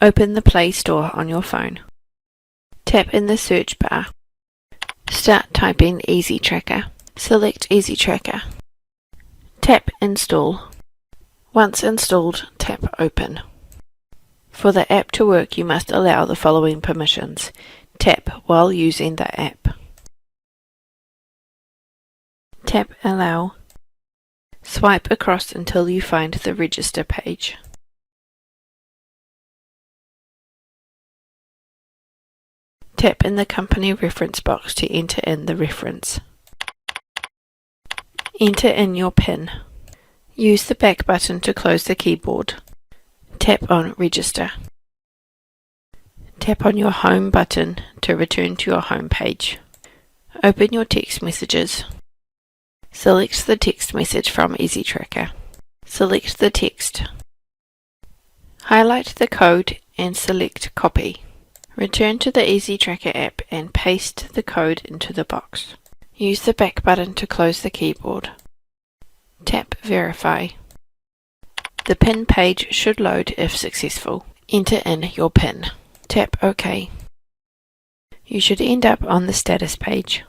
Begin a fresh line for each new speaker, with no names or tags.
Open the Play Store on your phone. Tap in the search bar. Start typing Easy Tracker. Select Easy Tracker. Tap Install. Once installed, tap Open. For the app to work, you must allow the following permissions. Tap while using the app. Tap Allow. Swipe across until you find the register page. Tap in the company reference box to enter in the reference. Enter in your PIN. Use the back button to close the keyboard. Tap on Register. Tap on your Home button to return to your home page. Open your text messages. Select the text message from Easy Tracker. Select the text. Highlight the code and select Copy. Return to the Easy Tracker app and paste the code into the box. Use the back button to close the keyboard. Tap Verify. The PIN page should load if successful. Enter in your PIN. Tap OK. You should end up on the status page.